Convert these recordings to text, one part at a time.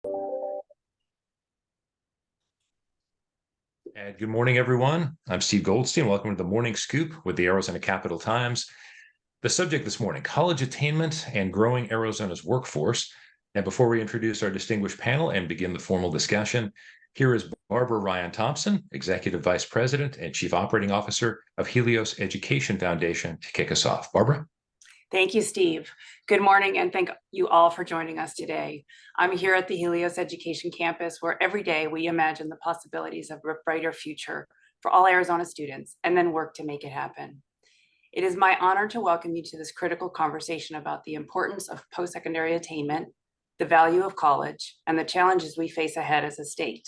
And good morning, everyone. I'm Steve Goldstein. Welcome to the Morning Scoop with the Arizona Capital Times. The subject this morning, college attainment and growing Arizona's workforce. And before we introduce our distinguished panel and begin the formal discussion, here is Barbara Ryan Thompson, Executive Vice President and Chief Operating Officer of Helios Education Foundation, to kick us off. Barbara? Thank you, Steve. Good morning, and thank you all for joining us today. I'm here at the Helios Education Campus, where every day we imagine the possibilities of a brighter future for all Arizona students and then work to make it happen. It is my honor to welcome you to this critical conversation about the importance of post-secondary attainment, the value of college, and the challenges we face ahead as a state.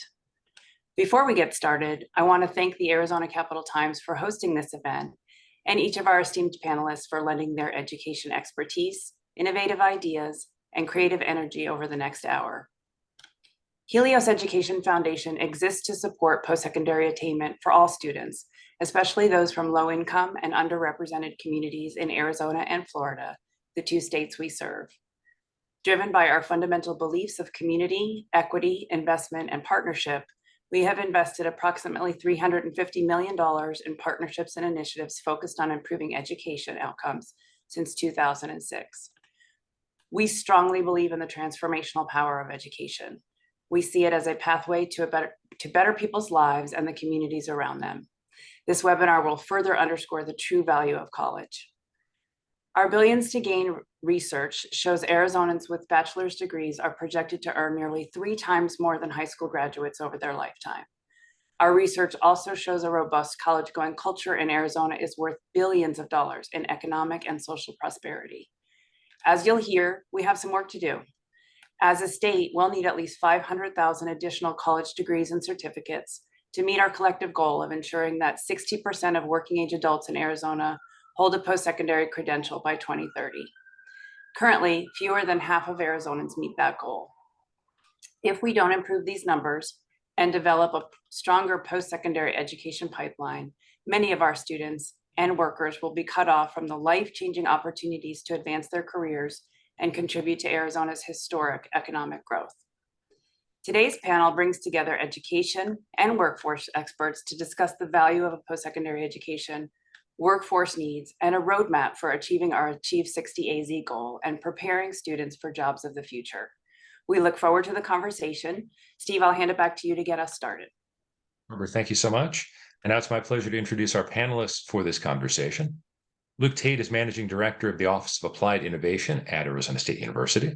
Before we get started, I want to thank the Arizona Capital Times for hosting this event and each of our esteemed panelists for lending their education expertise, innovative ideas, and creative energy over the next hour. Helios Education Foundation exists to support post-secondary attainment for all students, especially those from low-income and underrepresented communities in Arizona and Florida, the two states we serve. Driven by our fundamental beliefs of community, equity, investment, and partnership, we have invested approximately $350 million in partnerships and initiatives focused on improving education outcomes since 2006. We strongly believe in the transformational power of education. We see it as a pathway to better people's lives and the communities around them. This webinar will further underscore the true value of college. Our Billions to Gain research shows Arizonans with bachelor's degrees are projected to earn nearly 3 times more than high school graduates over their lifetime. Our research also shows a robust college-going culture in Arizona is worth billions of dollars in economic and social prosperity. As you'll hear, we have some work to do. As a state, we'll need at least 500,000 additional college degrees and certificates to meet our collective goal of ensuring that 60% of working-age adults in Arizona hold a post-secondary credential by 2030. Currently, fewer than half of Arizonans meet that goal. If we don't improve these numbers and develop a stronger post-secondary education pipeline, many of our students and workers will be cut off from the life-changing opportunities to advance their careers and contribute to Arizona's historic economic growth. Today's panel brings together education and workforce experts to discuss the value of a post-secondary education, workforce needs, and a roadmap for achieving our Achieve 60 AZ goal and preparing students for jobs of the future. We look forward to the conversation. Steve, I'll hand it back to you to get us started. Barbara, thank you so much. And now it's my pleasure to introduce our panelists for this conversation. Luke Tate is Managing Director of the Office of Applied Innovation at Arizona State University.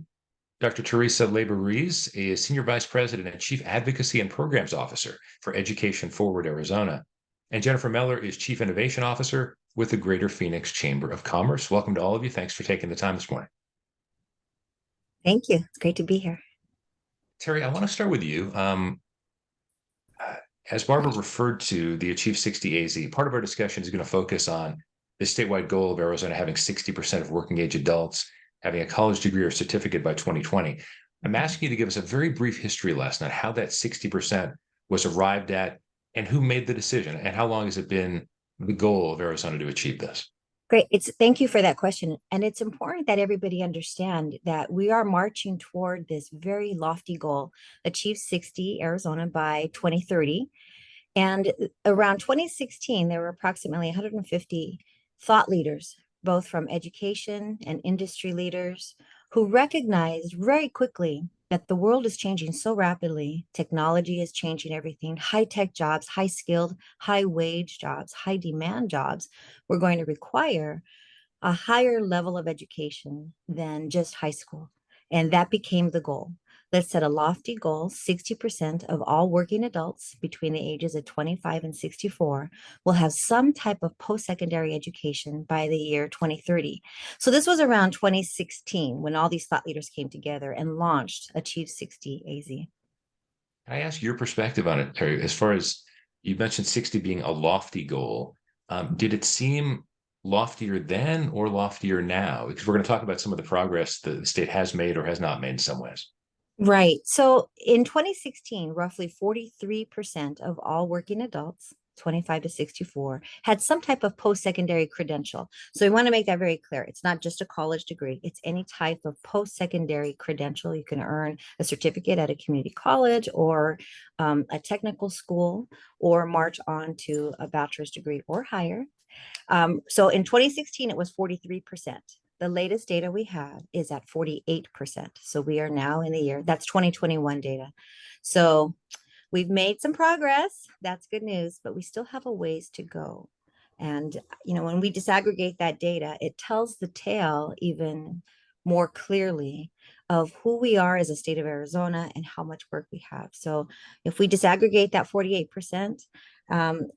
Dr. Teresa Leiber-Ruiz is Senior Vice President and Chief Advocacy and Programs Officer for Education Forward Arizona. And Jennifer Meller is Chief Innovation Officer with the Greater Phoenix Chamber of Commerce. Welcome to all of you. Thanks for taking the time this morning. Thank you. It's great to be here. Terry, I want to start with you. As Barbara referred to the Achieve 60 AZ, part of our discussion is going to focus on the statewide goal of Arizona having 60% of working age adults having a college degree or certificate by 2020. I'm asking you to give us a very brief history lesson on how that 60% was arrived at and who made the decision and how long has it been the goal of Arizona to achieve this? Great. Thank you for that question. And it's important that everybody understand that we are marching toward this very lofty goal, Achieve 60 Arizona by 2030. And around 2016, there were approximately 150 thought leaders, both from education and industry leaders, who recognized very quickly that the world is changing so rapidly. Technology is changing everything. High-tech jobs, high-skilled, high-wage jobs, high-demand jobs were going to require a higher level of education than just high school. And that became the goal. Let's set a lofty goal. 60% of all working adults between the ages of 25 and 64 will have some type of post-secondary education by the year 2030. So this was around 2016 when all these thought leaders came together and launched Achieve 60 AZ. Can I ask your perspective on it, Terry? As far as you mentioned 60 being a lofty goal, did it seem loftier then or loftier now? Because we're going to talk about some of the progress the state has made or has not made in some ways. Right. So in 2016, roughly 43% of all working adults 25 to 64, had some type of post-secondary credential. So we want to make that very clear. It's not just a college degree. It's any type of post-secondary credential. You can earn a certificate at a community college or a technical school, or march on to a bachelor's degree or higher. So in 2016, it was 43%. The latest data we have is at 48%. So we are now in the year, that's 2021 data. So we've made some progress. That's good news, but we still have a ways to go. And, when we disaggregate that data, it tells the tale even more clearly of who we are as a state of Arizona and how much work we have. So if we disaggregate that 48%,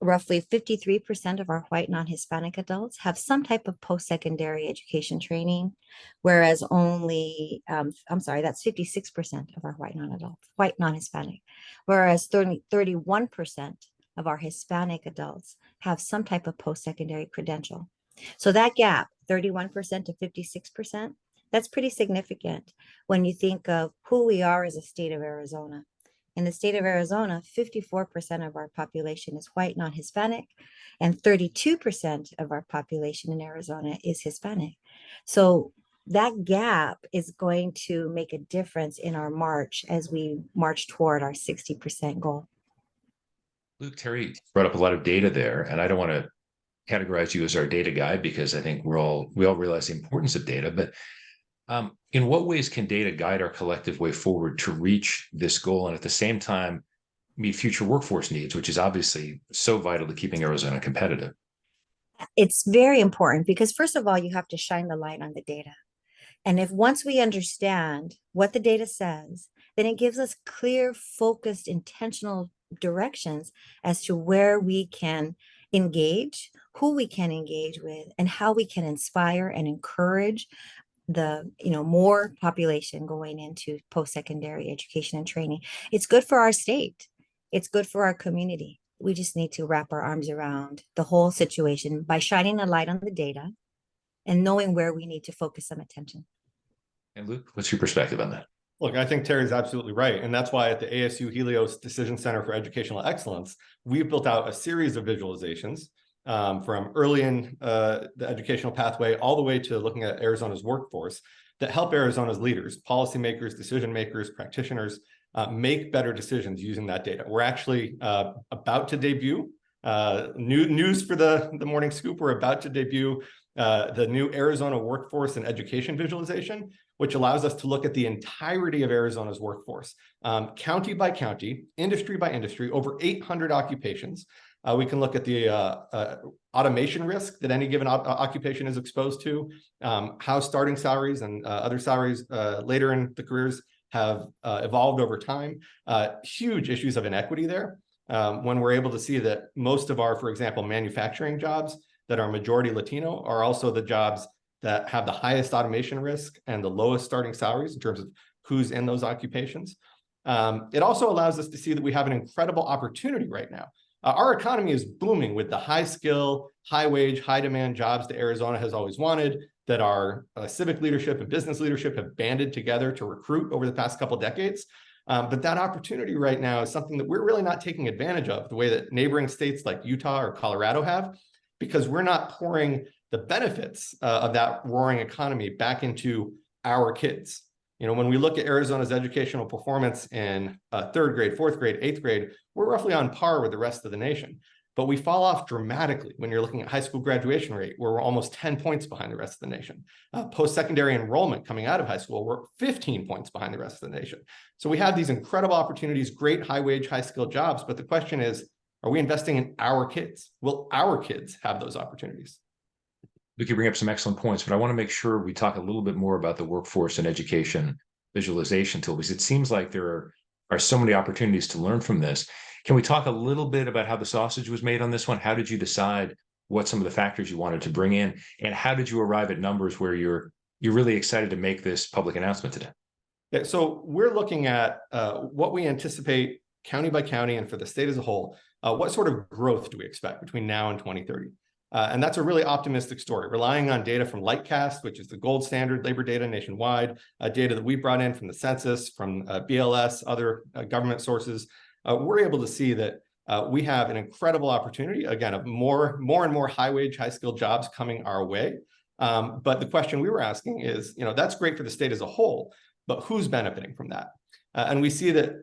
roughly 53% of our white non-Hispanic adults have some type of post-secondary education training, whereas only, that's 56% of our white non-adults, white non-Hispanic, whereas 31% of our Hispanic adults have some type of post-secondary credential. So that gap, 31% to 56%, that's pretty significant when you think of who we are as a state of Arizona. In the state of Arizona, 54% of our population is white, non-Hispanic, and 32% of our population in Arizona is Hispanic. So that gap is going to make a difference in our march as we march toward our 60% goal. Luke, Terry brought up a lot of data there, and I don't want to categorize you as our data guy because I think we all realize the importance of data, but in what ways can data guide our collective way forward to reach this goal and at the same time meet future workforce needs, which is obviously so vital to keeping Arizona competitive? It's very important because, first of all, you have to shine the light on the data. And if once we understand what the data says, then it gives us clear, focused, intentional directions as to where we can engage, who we can engage with, and how we can inspire and encourage the more population going into post-secondary education and training. It's good for our state. It's good for our community. We just need to wrap our arms around the whole situation by shining a light on the data and knowing where we need to focus some attention. And Luke, what's your perspective on that? Look, I think Terry's absolutely right. And that's why at the ASU Helios Decision Center for Educational Excellence, we've built out a series of visualizations from early in the educational pathway all the way to looking at Arizona's workforce that help Arizona's leaders, policymakers, decision makers, practitioners make better decisions using that data. We're actually about to debut, news for the morning scoop, we're about to debut the new Arizona workforce and education visualization, which allows us to look at the entirety of Arizona's workforce, county by county, industry by industry, over 800 occupations. We can look at the automation risk that any given occupation is exposed to, how starting salaries and other salaries later in the careers have evolved over time. Huge issues of inequity there. When we're able to see that most of our, for example, manufacturing jobs that are majority Latino are also the jobs that have the highest automation risk and the lowest starting salaries in terms of who's in those occupations. It also allows us to see that we have an incredible opportunity right now. Our economy is booming with the high skill, high wage, high demand jobs that Arizona has always wanted, that our civic leadership and business leadership have banded together to recruit over the past couple of decades. But that opportunity right now is something that we're really not taking advantage of the way that neighboring states like Utah or Colorado have, because we're not pouring the benefits of that roaring economy back into our kids. When we look at Arizona's educational performance in third grade, fourth grade, eighth grade, we're roughly on par with the rest of the nation. But we fall off dramatically when you're looking at high school graduation rate, where we're almost 10 points behind the rest of the nation. Post-secondary enrollment coming out of high school, we're 15 points behind the rest of the nation. So we have these incredible opportunities, great high wage, high skilled jobs. But the question is, are we investing in our kids? Will our kids have those opportunities? We could bring up some excellent points, but I want to make sure we talk a little bit more about the workforce and education visualization tool, because it seems like there are so many opportunities to learn from this. Can we talk a little bit about how the sausage was made on this one? How did you decide what some of the factors you wanted to bring in, and how did you arrive at numbers where you're really excited to make this public announcement today? Yeah, so we're looking at what we anticipate county by county and for the state as a whole. What sort of growth do we expect between now and 2030? And that's a really optimistic story, relying on data from Lightcast, which is the gold standard labor data nationwide, data that we brought in from the census, from BLS, other government sources. We're able to see that we have an incredible opportunity, again, of more and more high-wage, high-skilled jobs coming our way. But the question we were asking is, that's great for the state as a whole, but who's benefiting from that? And we see that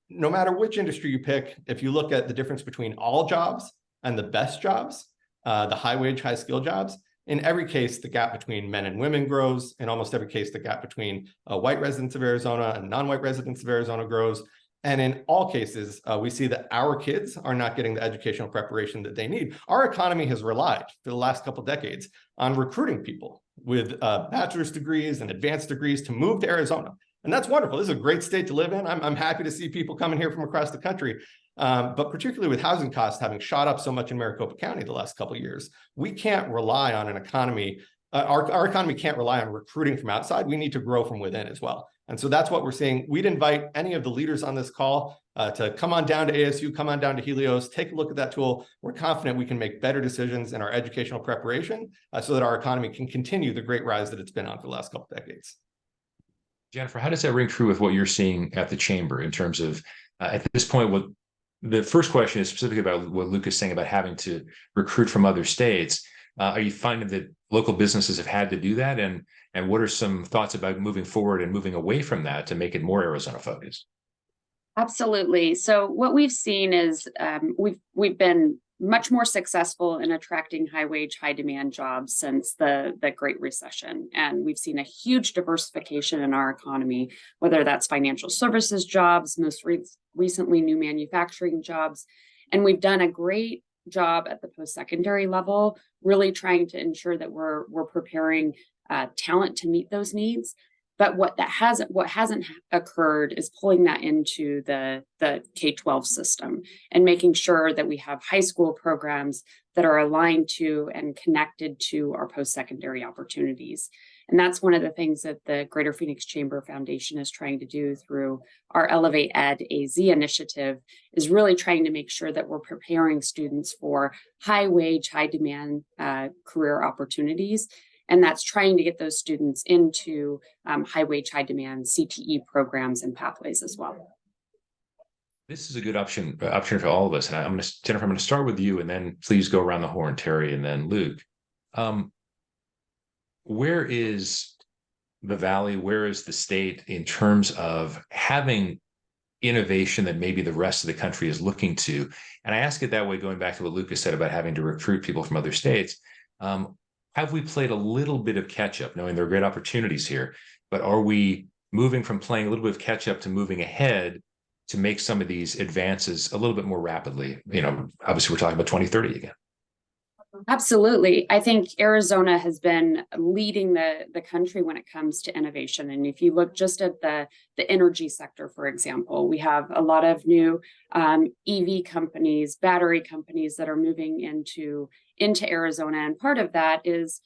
no matter which industry you pick, if you look at the difference between all jobs and the best jobs, the high-wage, high-skilled jobs, in every case, the gap between men and women grows. In almost every case, the gap between white residents of Arizona and non-white residents of Arizona grows. And in all cases, we see that our kids are not getting the educational preparation that they need. Our economy has relied for the last couple of decades on recruiting people with bachelor's degrees and advanced degrees to move to Arizona. And that's wonderful. This is a great state to live in. I'm happy to see people coming here from across the country. But particularly with housing costs having shot up so much in Maricopa County the last couple of years, we can't rely on an economy. Our economy can't rely on recruiting from outside. We need to grow from within as well. And so that's what we're seeing. We'd invite any of the leaders on this call to come on down to ASU, come on down to Helios, take a look at that tool. We're confident we can make better decisions in our educational preparation so that our economy can continue the great rise that it's been on for the last couple of decades. Jennifer, how does that ring true with what you're seeing at the chamber in terms of, at this point, what the first question is specifically about what Luke is saying about having to recruit from other states. Are you finding that local businesses have had to do that? And what are some thoughts about moving forward and moving away from that to make it more Arizona focused? Absolutely. So what we've seen is we've been much more successful in attracting high wage, high demand jobs since the Great Recession. And we've seen a huge diversification in our economy, whether that's financial services jobs, most recently new manufacturing jobs. And we've done a great job at the post-secondary level, really trying to ensure that we're preparing talent to meet those needs. But what hasn't occurred is pulling that into the K-12 system and making sure that we have high school programs that are aligned to and connected to our post-secondary opportunities. And that's one of the things that the Greater Phoenix Chamber Foundation is trying to do through our Elevate Ed AZ initiative, is really trying to make sure that we're preparing students for high wage, high demand career opportunities. And that's trying to get those students into high wage, high demand CTE programs and pathways as well. This is a good option for all of us. And Jennifer, I'm going to start with you, and then please go around the horn, Terry, and then Luke. Where is the Valley? Where is the state in terms of having innovation that maybe the rest of the country is looking to? And I ask it that way, going back to what Lucas said about having to recruit people from other states. Have we played a little bit of catch up, knowing there are great opportunities here, but are we moving from playing a little bit of catch up to moving ahead to make some of these advances a little bit more rapidly? Obviously we're talking about 2030 again. Absolutely. I think Arizona has been leading the country when it comes to innovation. And if you look just at the energy sector, for example, we have a lot of new EV companies, battery companies that are moving into Arizona. And part of that is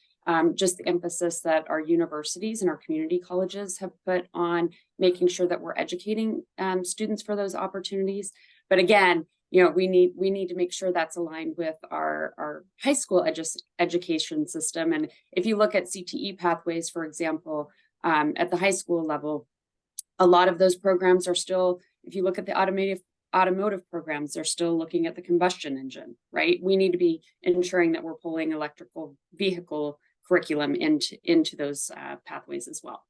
just the emphasis that our universities and our community colleges have put on making sure that we're educating students for those opportunities. But again, we need to make sure that's aligned with our high school education system. And if you look at CTE pathways, for example, at the high school level, a lot of those programs are still, if you look at the automotive programs, they're still looking at the combustion engine, right? We need to be ensuring that we're pulling electrical vehicle curriculum into those pathways as well.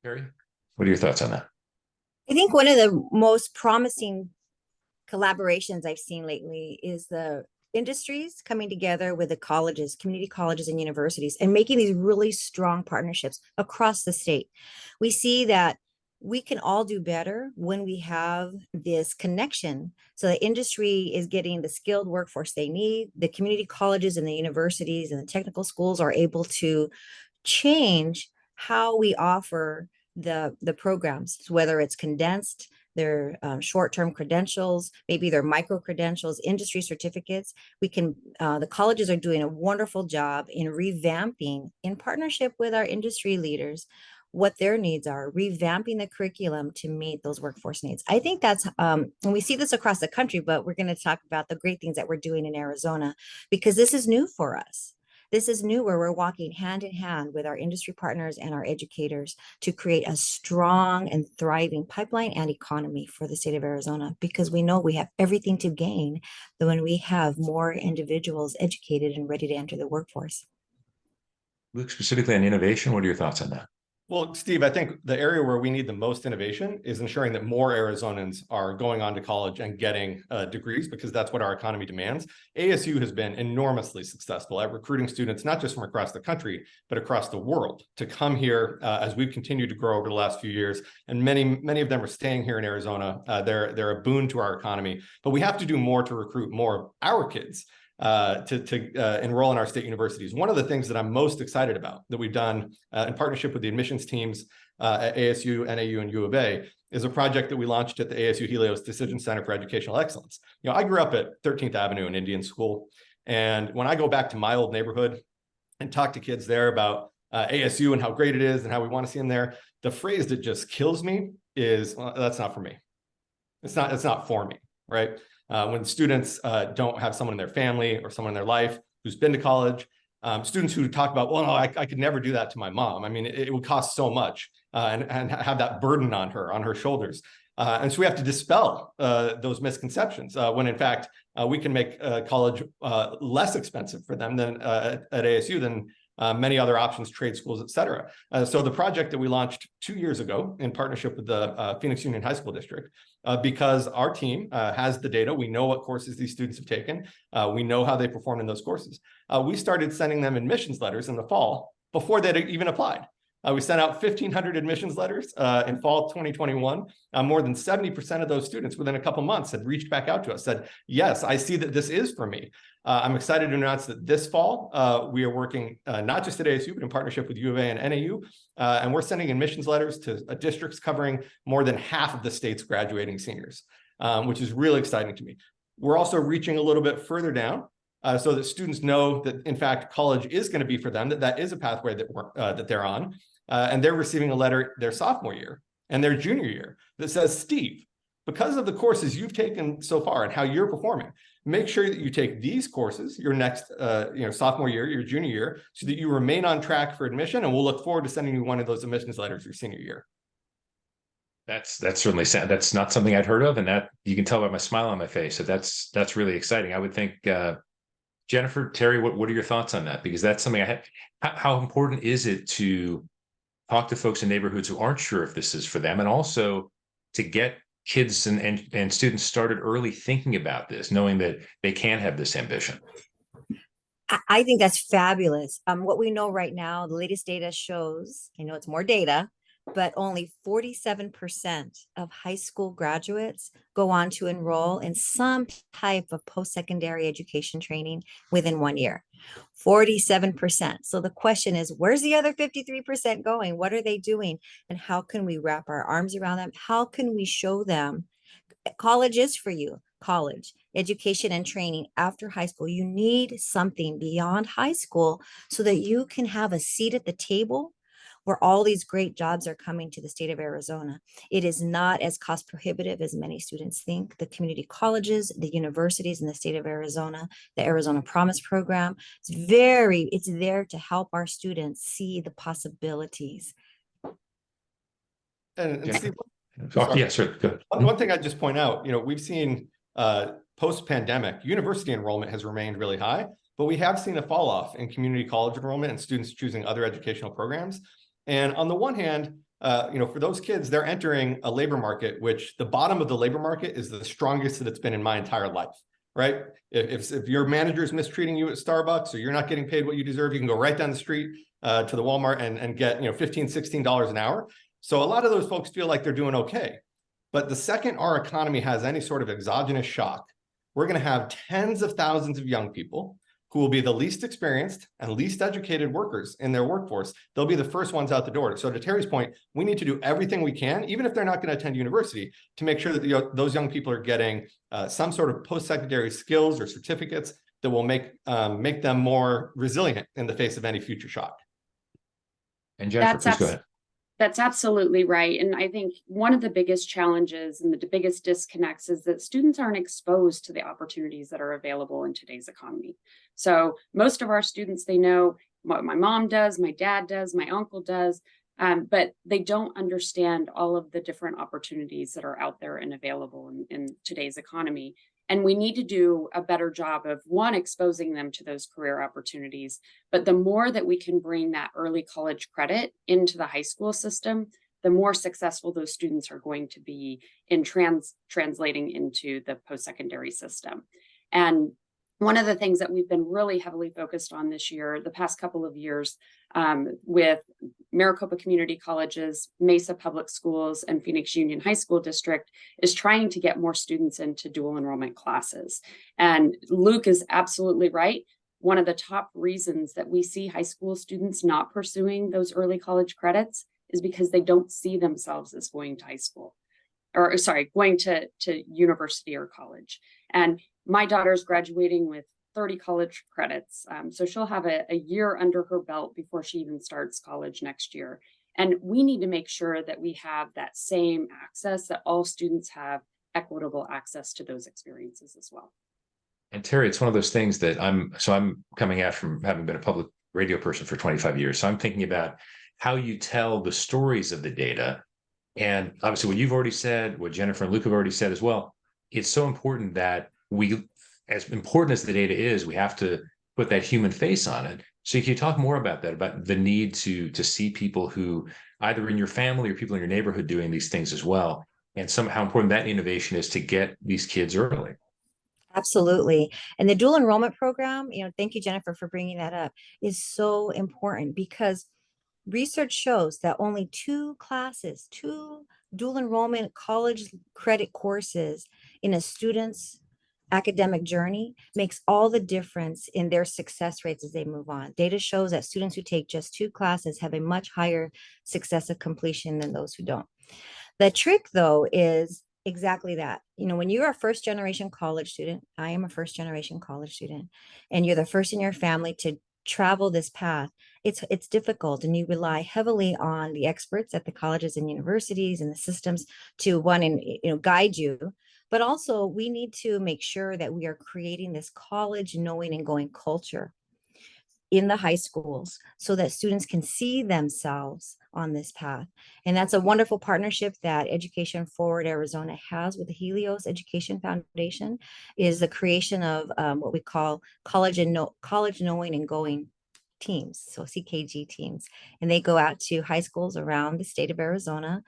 Terry, what are your thoughts on that? I think one of the most promising collaborations I've seen lately is the industries coming together with the colleges, community colleges and universities, and making these really strong partnerships across the state. We see that we can all do better when we have this connection. So the industry is getting the skilled workforce they need. The community colleges and the universities and the technical schools are able to change how we offer the programs, whether it's condensed, their short-term credentials, maybe their micro credentials, industry certificates. The colleges are doing a wonderful job in revamping, in partnership with our industry leaders, what their needs are, revamping the curriculum to meet those workforce needs. I think that's, and we see this across the country, but we're going to talk about the great things that we're doing in Arizona, because this is new for us. This is new, where we're walking hand in hand with our industry partners and our educators to create a strong and thriving pipeline and economy for the state of Arizona, because we know we have everything to gain when we have more individuals educated and ready to enter the workforce. Luke, specifically on innovation, what are your thoughts on that? Well, Steve, I think the area where we need the most innovation is ensuring that more Arizonans are going on to college and getting degrees, because that's what our economy demands. ASU has been enormously successful at recruiting students, not just from across the country, but across the world, to come here as we've continued to grow over the last few years. And many of them are staying here in Arizona. They're a boon to our economy, but we have to do more to recruit more of our kids to enroll in our state universities. One of the things that I'm most excited about that we've done in partnership with the admissions teams at ASU, NAU, and U of A is a project that we launched at the ASU Helios Decision Center for Educational Excellence. You know, I grew up at 13th Avenue in Indian School, and when I go back to my old neighborhood and talk to kids there about ASU and how great it is and how we want to see them there, the phrase that just kills me is, well, that's not for me. It's not for me, right? When students don't have someone in their family or someone in their life who's been to college, students who talk about, well, no, I could never do that to my mom. I mean, it would cost so much and have that burden on her shoulders. And so we have to dispel those misconceptions when in fact, we can make college less expensive for them than at ASU than many other options, trade schools, et cetera. So the project that we launched 2 years ago in partnership with the Phoenix Union High School District, because our team has the data, we know what courses these students have taken, we know how they performed in those courses. We started sending them admissions letters in the fall before they'd even applied. We sent out 1,500 admissions letters in fall 2021. More than 70% of those students within a couple months had reached back out to us, said, yes, I see that this is for me. I'm excited to announce that this fall, we are working not just at ASU, but in partnership with U of A and NAU. And we're sending admissions letters to districts covering more than half of the state's graduating seniors, which is really exciting to me. We're also reaching a little bit further down so that students know that, in fact, college is going to be for them, that is a pathway that they're on. And they're receiving a letter their sophomore year and their junior year that says, Steve, because of the courses you've taken so far and how you're performing, make sure that you take these courses your next sophomore year, your junior year, so that you remain on track for admission, and we'll look forward to sending you one of those admissions letters your senior year. That's certainly sad. That's not something I'd heard of, and that you can tell by my smile on my face. So that's really exciting. I would think, Jennifer, Terry, what are your thoughts on that? Because that's something I have. How important is it to talk to folks in neighborhoods who aren't sure if this is for them, and also to get kids and students started early thinking about this, knowing that they can have this ambition? I think that's fabulous. What we know right now, the latest data shows, I know it's more data, but only 47% of high school graduates go on to enroll in some type of post-secondary education training within 1 year. 47%. So the question is, where's the other 53% going? What are they doing? And how can we wrap our arms around them? How can we show them college is for you? College, education, and training after high school. You need something beyond high school so that you can have a seat at the table where all these great jobs are coming to the state of Arizona. It is not as cost prohibitive as many students think. The community colleges, the universities in the state of Arizona, the Arizona Promise Program, it's there to help our students see the possibilities. And Steve, yes, sir. Good. One thing I'd just point out, we've seen post-pandemic, university enrollment has remained really high, but we have seen a fall off in community college enrollment and students choosing other educational programs. And on the one hand, for those kids, they're entering a labor market, which the bottom of the labor market is the strongest that it's been in my entire life, right? If your manager is mistreating you at Starbucks or you're not getting paid what you deserve, you can go right down the street to the Walmart and get $15, $16 an hour. So a lot of those folks feel like they're doing okay. But the second our economy has any sort of exogenous shock, we're going to have tens of thousands of young people who will be the least experienced and least educated workers in their workforce. They'll be the first ones out the door. So to Terry's point, we need to do everything we can, even if they're not going to attend university, to make sure that those young people are getting some sort of post-secondary skills or certificates that will make them more resilient in the face of any future shock. And Jennifer, please go ahead. That's absolutely right. And I think one of the biggest challenges and the biggest disconnects is that students aren't exposed to the opportunities that are available in today's economy. So most of our students, they know what my mom does, my dad does, my uncle does, but they don't understand all of the different opportunities that are out there and available in today's economy. And we need to do a better job of, one, exposing them to those career opportunities. But the more that we can bring that early college credit into the high school system, the more successful those students are going to be in translating into the post-secondary system. And one of the things that we've been really heavily focused on this year, the past couple of years, with Maricopa Community Colleges, Mesa Public Schools, and Phoenix Union High School District, is trying to get more students into dual enrollment classes. And Luke is absolutely right. One of the top reasons that we see high school students not pursuing those early college credits is because they don't see themselves as going to high school, or sorry, going to university or college. And my daughter's graduating with 30 college credits. So she'll have a year under her belt before she even starts college next year. And we need to make sure that we have that same access, that all students have equitable access to those experiences as well. And Terry, it's one of those things that I'm coming out from having been a public radio person for 25 years. So I'm thinking about how you tell the stories of the data. And obviously what you've already said, what Jennifer and Luke have already said as well, it's so important that we, as important as the data is, we have to put that human face on it. So can you talk more about that, about the need to see people who either in your family or people in your neighborhood doing these things as well, and how important that innovation is to get these kids early? Absolutely. And the dual enrollment program, thank you, Jennifer, for bringing that up, is so important because research shows that only two dual enrollment college credit courses in a student's academic journey makes all the difference in their success rates as they move on. Data shows that students who take just two classes have a much higher success of completion than those who don't. The trick, though, is exactly that. When you're a first generation college student, I am a first generation college student, and you're the first in your family to travel this path, it's difficult, and you rely heavily on the experts at the colleges and universities and the systems to guide you. But also we need to make sure that we are creating this college knowing and going culture in the high schools so that students can see themselves on this path. And that's a wonderful partnership that Education Forward Arizona has with the Helios Education Foundation, is the creation of what we call college knowing and going teams, so CKG teams. And they go out to high schools around the state of Arizona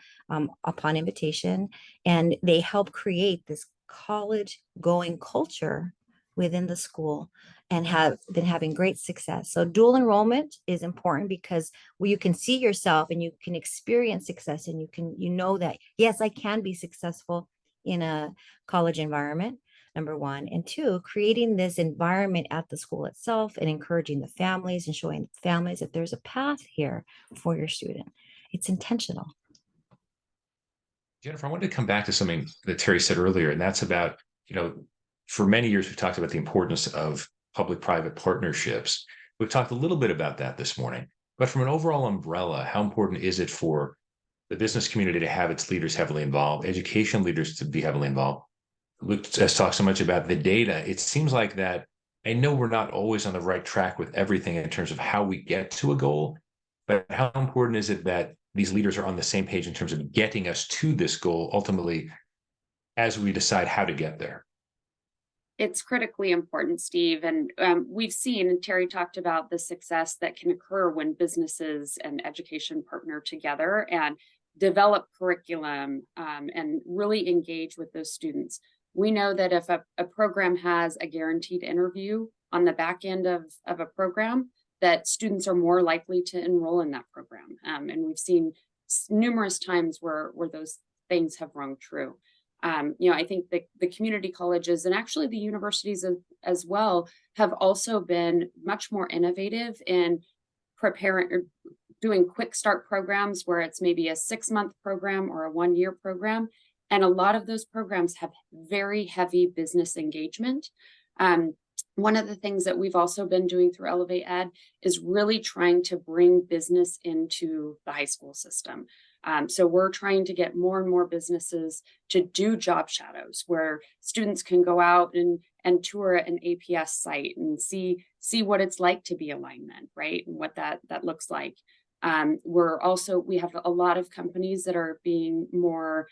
upon invitation, and they help create this college going culture within the school, and have been having great success. So dual enrollment is important because you can see yourself and you can experience success, and you know that, yes, I can be successful in a college environment, number one. And two, creating this environment at the school itself and encouraging the families and showing families that there's a path here for your student. It's intentional. Jennifer, I wanted to come back to something that Terry said earlier, and that's about, for many years, we've talked about the importance of public-private partnerships. We've talked a little bit about that this morning, but from an overall umbrella, how important is it for the business community to have its leaders heavily involved, education leaders to be heavily involved? Luke has talked so much about the data. It seems like that, I know we're not always on the right track with everything in terms of how we get to a goal, but how important is it that these leaders are on the same page in terms of getting us to this goal ultimately as we decide how to get there? It's critically important, Steve. And we've seen, and Terry talked about the success that can occur when businesses and education partner together and develop curriculum and really engage with those students. We know that if a program has a guaranteed interview on the back end of a program, that students are more likely to enroll in that program. And we've seen numerous times where those things have rung true. I think the community colleges and actually the universities as well have also been much more innovative in preparing or doing quick start programs where it's maybe a 6-month program or a 1-year program. And a lot of those programs have very heavy business engagement. One of the things that we've also been doing through Elevate Ed is really trying to bring business into the high school system. So we're trying to get more and more businesses to do job shadows where students can go out and tour an APS site and see what it's like to be a lineman, right? And what that looks like. We have a lot of companies that are being more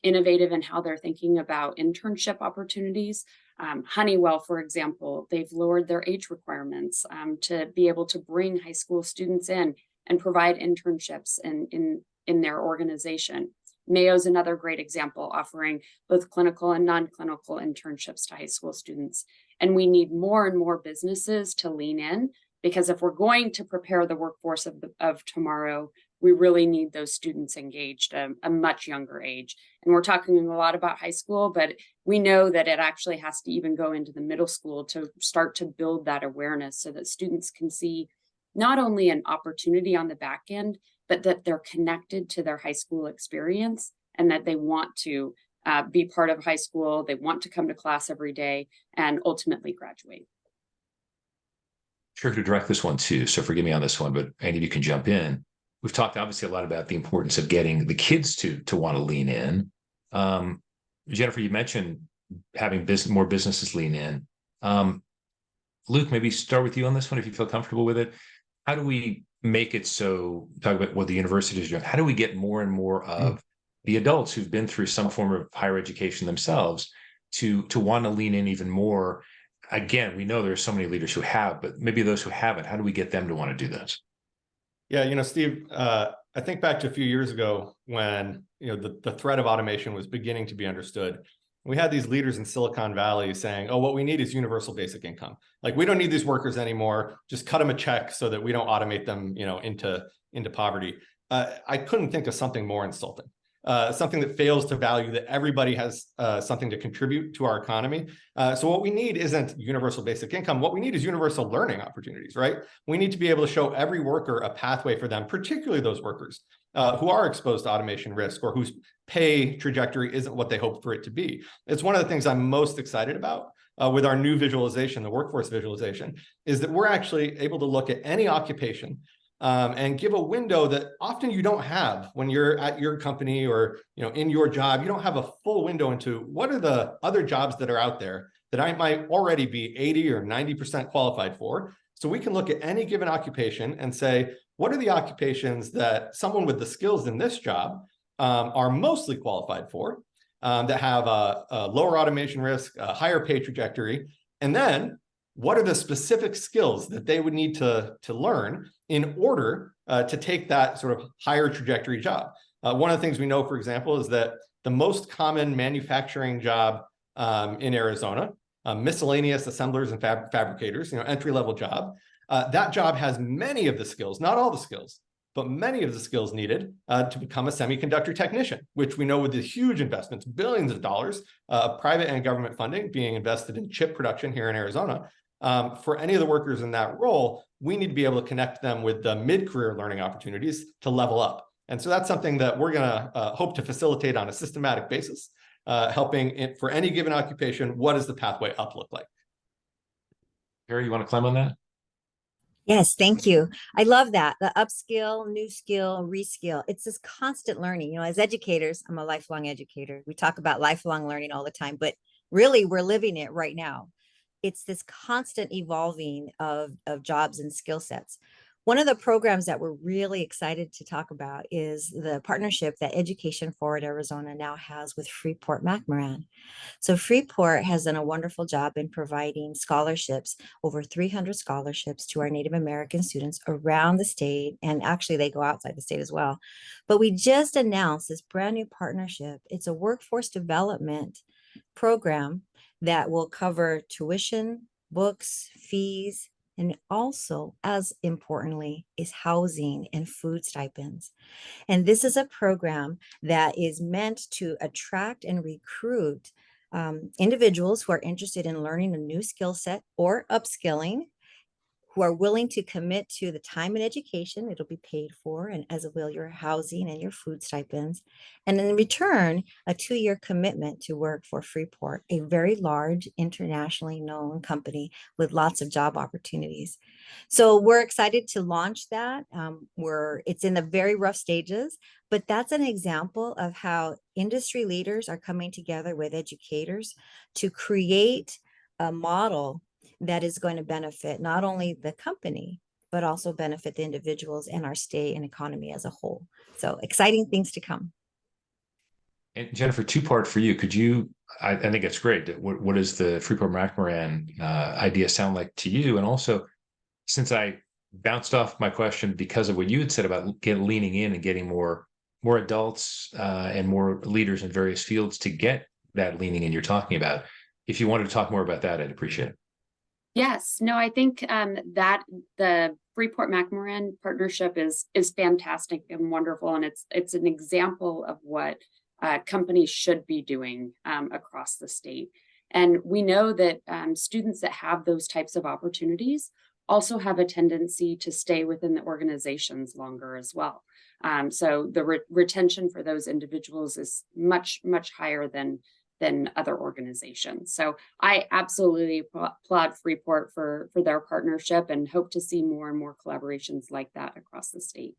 innovative in how they're thinking about internship opportunities. Honeywell, for example, they've lowered their age requirements to be able to bring high school students in and provide internships in their organization. Mayo's another great example, offering both clinical and non-clinical internships to high school students. And we need more and more businesses to lean in, because if we're going to prepare the workforce of tomorrow, we really need those students engaged at a much younger age. And we're talking a lot about high school, but we know that it actually has to even go into the middle school to start to build that awareness so that students can see not only an opportunity on the back end, but that they're connected to their high school experience and that they want to be part of high school. They want to come to class every day and ultimately graduate. Sure to direct this one too, so forgive me on this one, but any of you can jump in. We've talked obviously a lot about the importance of getting the kids to want to lean in. Jennifer, you mentioned having more businesses lean in. Luke, maybe start with you on this one if you feel comfortable with it. How do we make it so, talk about what the university is doing, how do we get more and more of the adults who've been through some form of higher education themselves to want to lean in even more? Again, we know there are so many leaders who have, but maybe those who haven't, how do we get them to want to do this? Yeah, Steve, I think back to a few years ago when, the threat of automation was beginning to be understood. We had these leaders in Silicon Valley saying, oh, what we need is universal basic income. Like, we don't need these workers anymore. Just cut them a check so that we don't automate them, into poverty. I couldn't think of something more insulting. Something that fails to value that everybody has something to contribute to our economy. So what we need isn't universal basic income. What we need is universal learning opportunities, right? We need to be able to show every worker a pathway for them, particularly those workers who are exposed to automation risk or whose pay trajectory isn't what they hope for it to be. It's one of the things I'm most excited about with our new visualization, the workforce visualization, is that we're actually able to look at any occupation and give a window that often you don't have when you're at your company or in your job. You don't have a full window into what are the other jobs that are out there that I might already be 80 or 90% qualified for. So we can look at any given occupation and say, what are the occupations that someone with the skills in this job are mostly qualified for, that have a lower automation risk, a higher pay trajectory, and then what are the specific skills that they would need to learn in order to take that sort of higher trajectory job. One of the things we know, for example, is that the most common manufacturing job in Arizona, miscellaneous assemblers and fabricators, entry-level job, that job has many of the skills, not all the skills, but many of the skills needed to become a semiconductor technician, which we know with the huge investments, billions of dollars of private and government funding being invested in chip production here in Arizona. For any of the workers in that role, we need to be able to connect them with the mid-career learning opportunities to level up. And so that's something that we're going to hope to facilitate on a systematic basis, helping for any given occupation, what does the pathway up look like? Harry, you want to climb on that? Yes, thank you. I love that. The upskill, new skill, reskill. It's this constant learning. As educators, I'm a lifelong educator. We talk about lifelong learning all the time, but really we're living it right now. It's this constant evolving of jobs and skill sets. One of the programs that we're really excited to talk about is the partnership that Education Forward Arizona now has with Freeport-McMoRan. So Freeport has done a wonderful job in providing scholarships, over 300 scholarships to our Native American students around the state. And actually they go outside the state as well. But we just announced this brand new partnership. It's a workforce development program that will cover tuition, books, fees, and also, as importantly, is housing and food stipends. And this is a program that is meant to attract and recruit individuals who are interested in learning a new skill set or upskilling, who are willing to commit to the time and education. It'll be paid for, and as will your housing and your food stipends. And in return, a 2-year commitment to work for Freeport, a very large, internationally known company with lots of job opportunities. So we're excited to launch that. It's in the very rough stages, but that's an example of how industry leaders are coming together with educators to create a model that is going to benefit not only the company, but also benefit the individuals and our state and economy as a whole. So exciting things to come. And Jennifer, two-part for you. Could you, I think it's great. What does the Freeport-McMoRan idea sound like to you? And also, since I bounced off my question because of what you had said about leaning in and getting more adults and more leaders in various fields to get that leaning in you're talking about, if you wanted to talk more about that, I'd appreciate it. Yes, no, I think that the Freeport-McMoRan partnership is fantastic and wonderful, and it's an example of what companies should be doing across the state. And we know that students that have those types of opportunities also have a tendency to stay within the organizations longer as well. So the retention for those individuals is much higher than other organizations. So I absolutely applaud Freeport for their partnership and hope to see more and more collaborations like that across the state.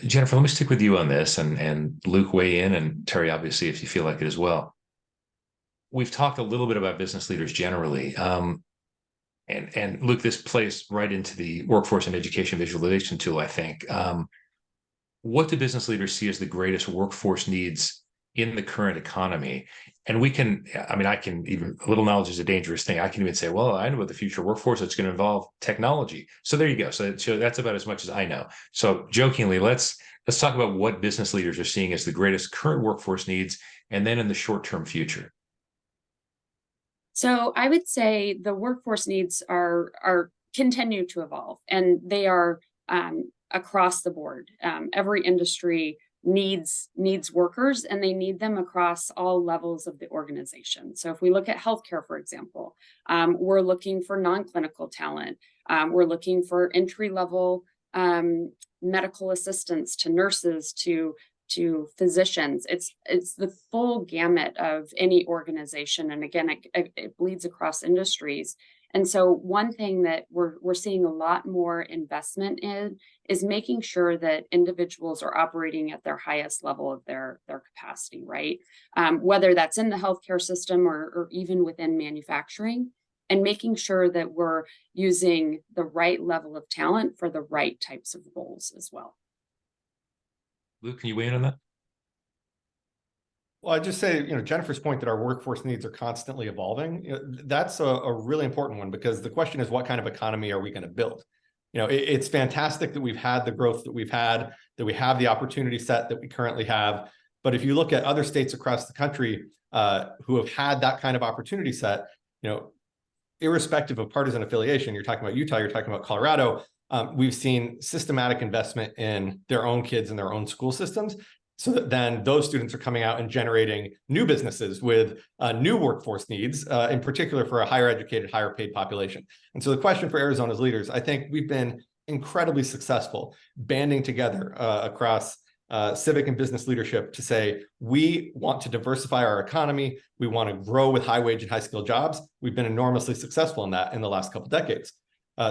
Jennifer, let me stick with you on this, and Luke weigh in, and Terry, obviously, if you feel like it as well. We've talked a little bit about business leaders generally. And Luke, this plays right into the workforce and education visualization tool, I think. What do business leaders see as the greatest workforce needs in the current economy? And I can even, a little knowledge is a dangerous thing. I can even say, well, I know about the future workforce that's going to involve technology. So there you go. So that's about as much as I know. So jokingly, let's talk about what business leaders are seeing as the greatest current workforce needs, and then in the short-term future. So I would say the workforce needs are continue to evolve, and they are across the board. Every industry needs workers, and they need them across all levels of the organization. So if we look at healthcare, for example, we're looking for non-clinical talent. We're looking for entry-level medical assistants to nurses to physicians. It's the full gamut of any organization. And again, it bleeds across industries. And so one thing that we're seeing a lot more investment in is making sure that individuals are operating at their highest level of their capacity, right? Whether that's in the healthcare system or even within manufacturing, and making sure that we're using the right level of talent for the right types of roles as well. Luke, can you weigh in on that? Well, I'd just say, Jennifer's point that our workforce needs are constantly evolving, that's a really important one, because the question is, what kind of economy are we going to build? It's fantastic that we've had the growth that we've had, that we have the opportunity set that we currently have. But if you look at other states across the country who have had that kind of opportunity set, irrespective of partisan affiliation, you're talking about Utah, you're talking about Colorado, we've seen systematic investment in their own kids and their own school systems, so that then those students are coming out and generating new businesses with new workforce needs, in particular for a higher educated, higher paid population. And so the question for Arizona's leaders, I think we've been incredibly successful banding together across civic and business leadership to say, we want to diversify our economy. We want to grow with high wage and high skilled jobs. We've been enormously successful in that in the last couple of decades.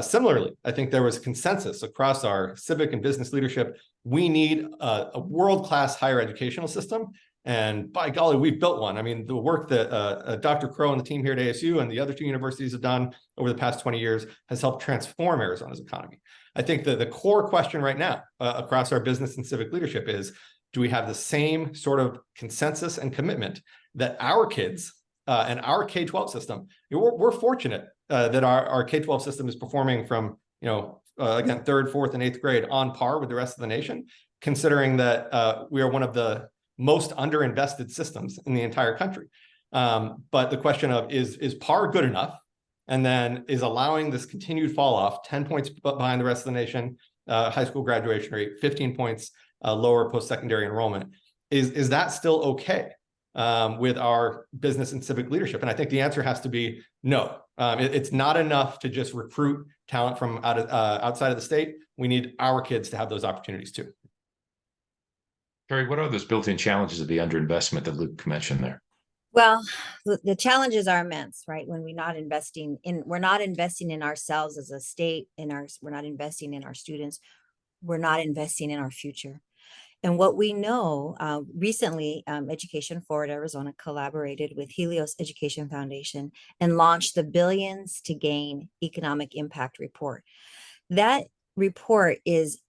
Similarly, I think there was consensus across our civic and business leadership. We need a world-class higher educational system. And by golly, we've built one. I mean, the work that Dr. Crow and the team here at ASU and the other two universities have done over the past 20 years has helped transform Arizona's economy. I think that the core question right now across our business and civic leadership is, do we have the same sort of consensus and commitment that our kids and our K-12 system, we're fortunate that our K-12 system is performing from, again, 3rd, 4th, and 8th grade on par with the rest of the nation, considering that we are one of the most underinvested systems in the entire country. But the question of is par good enough? And then is allowing this continued fall off, 10 points behind the rest of the nation, high school graduation rate, 15 points lower post-secondary enrollment. Is that still okay? with our business and civic leadership? And I think the answer has to be no. It's not enough to just recruit talent from outside of the state. We need our kids to have those opportunities too. Terry, what are those built-in challenges of the underinvestment that Luke mentioned there? Well, the challenges are immense, right? When we're not investing in ourselves as a state, we're not investing in our students, we're not investing in our future. And what we know, recently, Education Forward Arizona collaborated with Helios Education Foundation and launched the Billions to Gain Economic Impact Report. That report is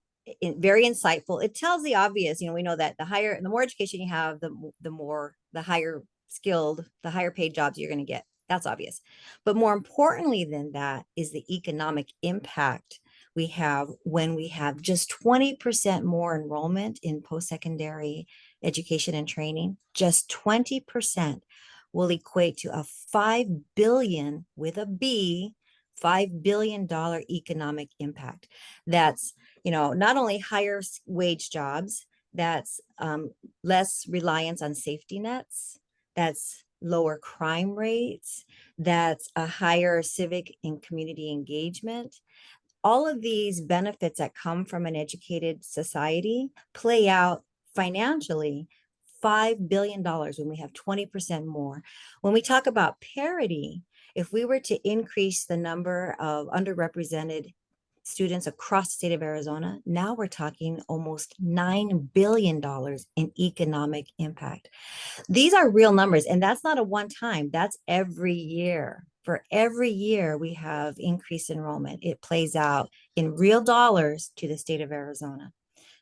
very insightful. It tells the obvious. We know that the more education you have, the higher skilled, the higher paid jobs you're going to get. That's obvious. But more importantly than that is the economic impact we have when we have just 20% more enrollment in post-secondary education and training. Just 20% will equate to a $5 billion with a B, $5 billion economic impact. That's, not only higher wage jobs, that's less reliance on safety nets, that's lower crime rates, that's a higher civic and community engagement. All of these benefits that come from an educated society play out financially. $5 billion when we have 20% more. When we talk about parity, if we were to increase the number of underrepresented students across the state of Arizona, now we're talking almost $9 billion in economic impact. These are real numbers, and that's not a one-time, that's every year. For every year we have increased enrollment. It plays out in real dollars to the state of Arizona.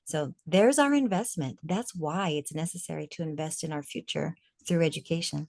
So there's our investment. That's why it's necessary to invest in our future through education.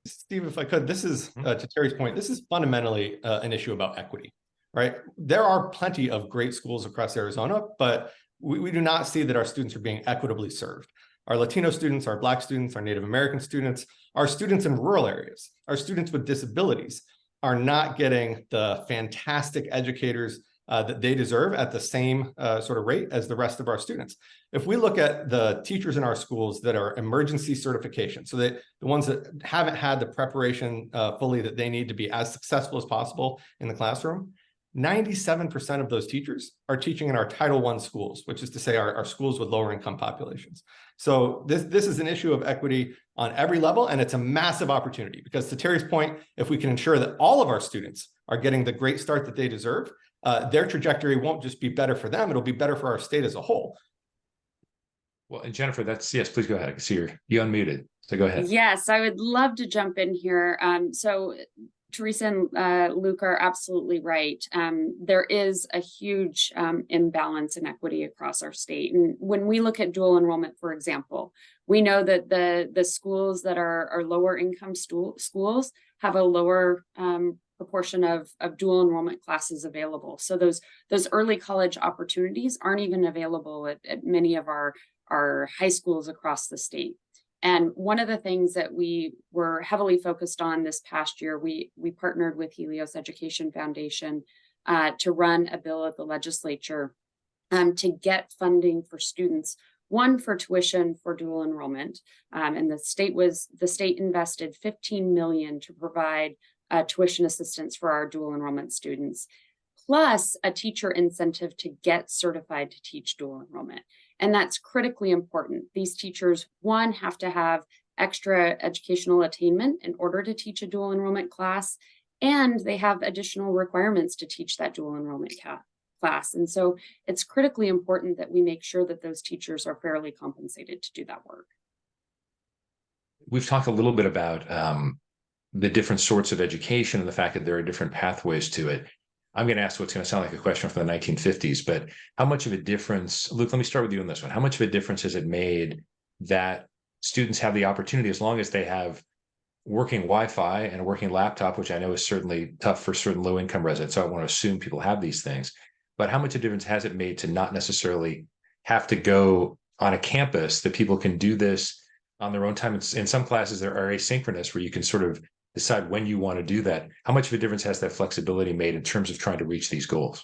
Steve, if I could, this is, to Terry's point, this is fundamentally an issue about equity, right? There are plenty of great schools across Arizona, but we do not see that our students are being equitably served. Our Latino students, our Black students, our Native American students, our students in rural areas, our students with disabilities are not getting the fantastic educators that they deserve at the same sort of rate as the rest of our students. If we look at the teachers in our schools that are emergency certification, so that the ones that haven't had the preparation fully that they need to be as successful as possible in the classroom, 97% of those teachers are teaching in our Title I schools, which is to say our schools with lower income populations. So this is an issue of equity on every level, and it's a massive opportunity because, to Terry's point, if we can ensure that all of our students are getting the great start that they deserve, their trajectory won't just be better for them, it'll be better for our state as a whole. Well, and Jennifer, yes, please go ahead. I can see you unmuted, so go ahead. Yes, I would love to jump in here. So Teresa and Luke are absolutely right. There is a huge imbalance in equity across our state. And when we look at dual enrollment, for example, we know that the schools that are lower income schools have a lower proportion of dual enrollment classes available. So those early college opportunities aren't even available at many of our high schools across the state. And one of the things that we were heavily focused on this past year, we partnered with Helios Education Foundation to run a bill at the legislature to get funding for students, one for tuition for dual enrollment. And the state invested $15 million to provide tuition assistance for our dual enrollment students, plus a teacher incentive to get certified to teach dual enrollment. And that's critically important. These teachers, one, have to have extra educational attainment in order to teach a dual enrollment class, and they have additional requirements to teach that dual enrollment class. And so it's critically important that we make sure that those teachers are fairly compensated to do that work. We've talked a little bit about the different sorts of education and the fact that there are different pathways to it. I'm going to ask what's going to sound like a question from the 1950s, but how much of a difference, Luke, let me start with you on this one. How much of a difference has it made that students have the opportunity, as long as they have working Wi-Fi and a working laptop, which I know is certainly tough for certain low-income residents, so I want to assume people have these things, but how much of a difference has it made to not necessarily have to go on a campus, that people can do this on their own time? In some classes, there are asynchronous where you can sort of decide when you want to do that. How much of a difference has that flexibility made in terms of trying to reach these goals?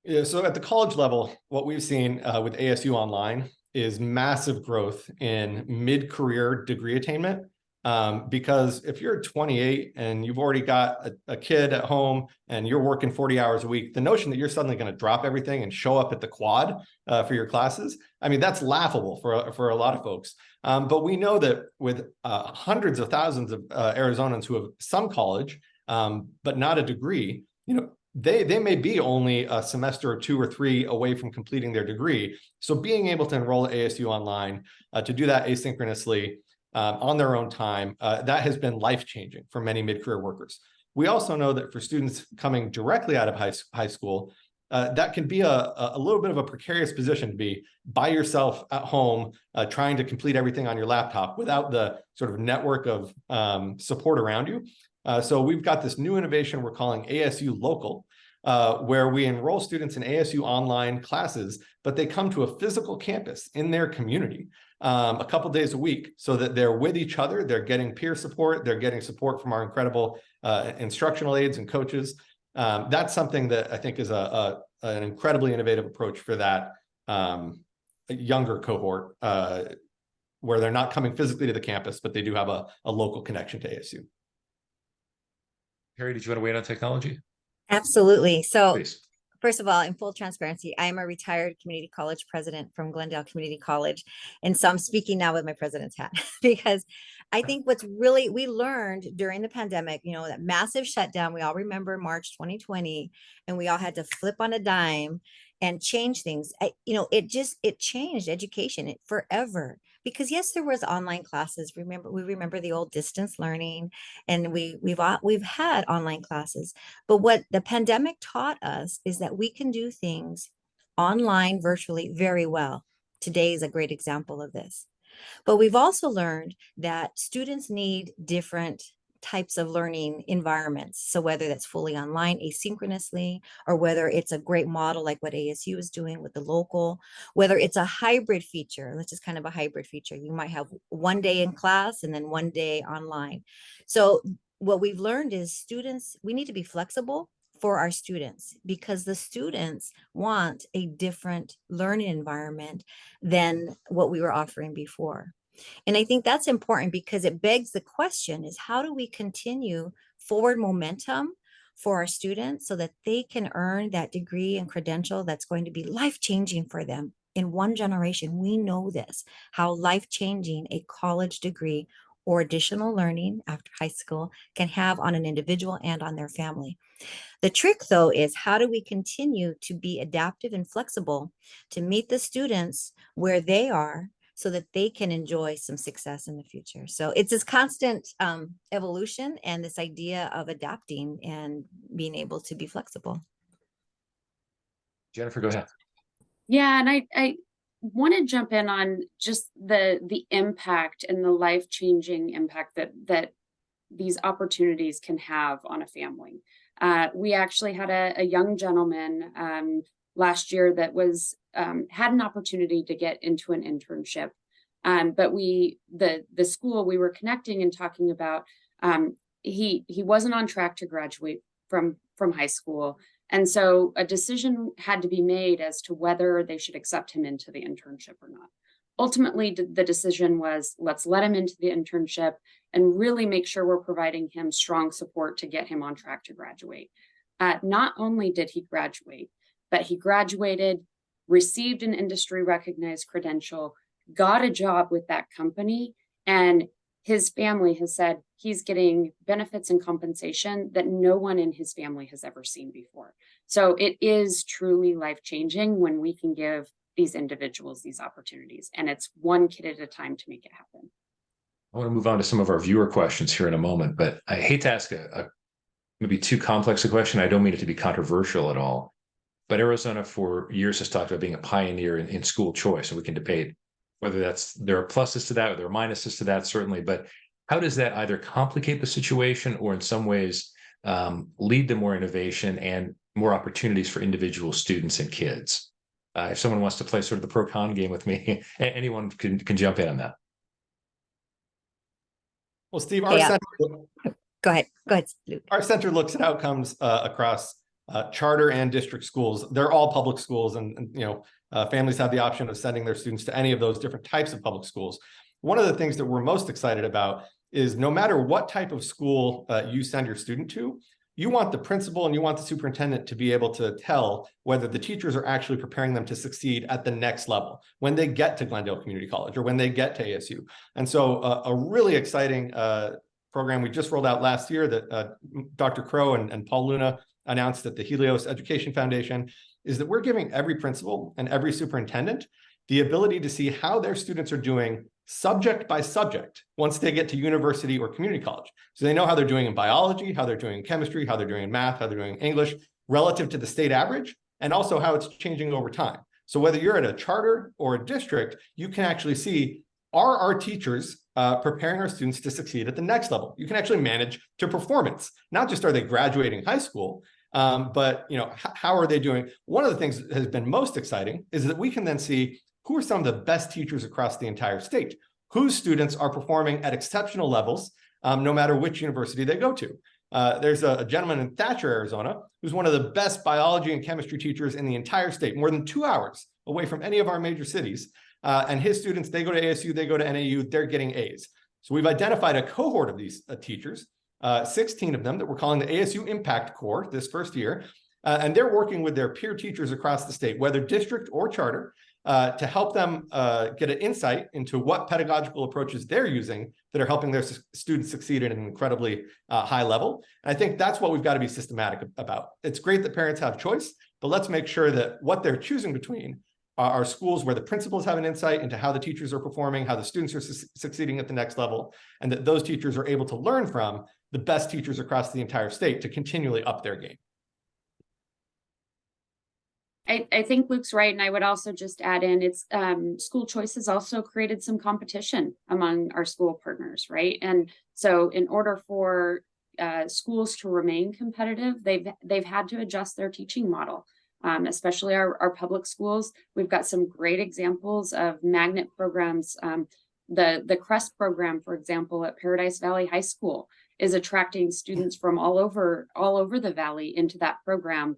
Yeah, so at the college level, what we've seen with ASU Online is massive growth in mid-career degree attainment Because if you're 28 and you've already got a kid at home and you're working 40 hours a week, the notion that you're suddenly going to drop everything and show up at the quad for your classes, I mean, that's laughable for a lot of folks. But we know that with hundreds of thousands of Arizonans who have some college, but not a degree, they may be only a semester or 2 or 3 away from completing their degree. So being able to enroll at ASU online, to do that asynchronously, on their own time, that has been life-changing for many mid-career workers. We also know that for students coming directly out of high school, that can be a little bit of a precarious position to be by yourself at home, trying to complete everything on your laptop without the sort of network of support around you. So we've got this new innovation we're calling ASU Local, where we enroll students in ASU online classes, but they come to a physical campus in their community a couple days a week so that they're with each other, they're getting peer support, they're getting support from our incredible instructional aides and coaches. That's something that I think is an incredibly innovative approach for that younger cohort, where they're not coming physically to the campus, but they do have a local connection to ASU. Harry, did you want to weigh in on technology? Absolutely. So Please. first of all, in full transparency, I am a retired community college president from Glendale Community College. And so I'm speaking now with my president's hat because I think we learned during the pandemic, that massive shutdown, we all remember March 2020, and we all had to flip on a dime and change things. It changed education forever. Because yes, there was online classes. We remember the old distance learning, and we've had online classes. But what the pandemic taught us is that we can do things online, virtually, very well. Today is a great example of this. But we've also learned that students need different types of learning environments. So whether that's fully online asynchronously, or whether it's a great model like what ASU is doing with the local, whether it's a hybrid feature, which is kind of a hybrid feature. You might have one day in class and then one day online. So what we've learned is we need to be flexible for our students, because the students want a different learning environment than what we were offering before. And I think that's important because it begs the question is, how do we continue forward momentum for our students so that they can earn that degree and credential that's going to be life-changing for them in one generation? We know this, how life-changing a college degree or additional learning after high school can have on an individual and on their family. The trick, though, is how do we continue to be adaptive and flexible to meet the students where they are so that they can enjoy some success in the future? So it's this constant evolution and this idea of adapting and being able to be flexible. Jennifer, go ahead. Yeah, and I want to jump in on just the impact and the life-changing impact that these opportunities can have on a family. We actually had a young gentleman last year that was had an opportunity to get into an internship, but the school we were connecting and talking about, he wasn't on track to graduate from high school. And so a decision had to be made as to whether they should accept him into the internship or not. Ultimately, the decision was, let's let him into the internship and really make sure we're providing him strong support to get him on track to graduate. Not only did he graduate, but he graduated, received an industry recognized credential, got a job with that company, and his family has said he's getting benefits and compensation that no one in his family has ever seen before. So it is truly life-changing when we can give these individuals these opportunities, and it's one kid at a time to make it happen. I want to move on to some of our viewer questions here in a moment, but I hate to ask a maybe too complex a question. I don't mean it to be controversial at all, but Arizona for years has talked about being a pioneer in school choice, and we can debate whether there are pluses to that or there are minuses to that, certainly. But how does that either complicate the situation or in some ways lead to more innovation and more opportunities for individual students and kids? If someone wants to play sort of the pro-con game with me, anyone can jump in on that. Well, Steve, Go ahead, Luke. Our center looks at outcomes across charter and district schools. They're all public schools, and families have the option of sending their students to any of those different types of public schools. One of the things that we're most excited about is no matter what type of school you send your student to, you want the principal and you want the superintendent to be able to tell whether the teachers are actually preparing them to succeed at the next level when they get to Glendale Community College or when they get to ASU. And so a really exciting program we just rolled out last year that Dr. Crow and Paul Luna announced at the Helios Education Foundation is that we're giving every principal and every superintendent the ability to see how their students are doing subject by subject once they get to university or community college. So they know how they're doing in biology, how they're doing in chemistry, how they're doing in math, how they're doing in English relative to the state average, and also how it's changing over time. So whether you're at a charter or a district, you can actually see, are our teachers preparing our students to succeed at the next level? You can actually manage to performance. Not just are they graduating high school, but how are they doing? One of the things that has been most exciting is that we can then see who are some of the best teachers across the entire state, whose students are performing at exceptional levels, no matter which university they go to. There's a gentleman in Thatcher, Arizona, who's one of the best biology and chemistry teachers in the entire state, more than 2 hours away from any of our major cities. And his students, they go to ASU, they go to NAU, they're getting A's. So we've identified a cohort of these teachers, 16 of them that we're calling the ASU Impact Corps this first year. And they're working with their peer teachers across the state, whether district or charter, to help them get an insight into what pedagogical approaches they're using that are helping their students succeed at an incredibly high level. And I think that's what we've got to be systematic about. It's great that parents have choice, but let's make sure that what they're choosing between are schools where the principals have an insight into how the teachers are performing, how the students are succeeding at the next level, and that those teachers are able to learn from the best teachers across the entire state to continually up their game. I think Luke's right. And I would also just add in, it's school choice has also created some competition among our school partners, right? And so in order for schools to remain competitive, they've had to adjust their teaching model, especially our public schools. We've got some great examples of magnet programs. The CREST program, for example, at Paradise Valley High School is attracting students from all over the valley into that program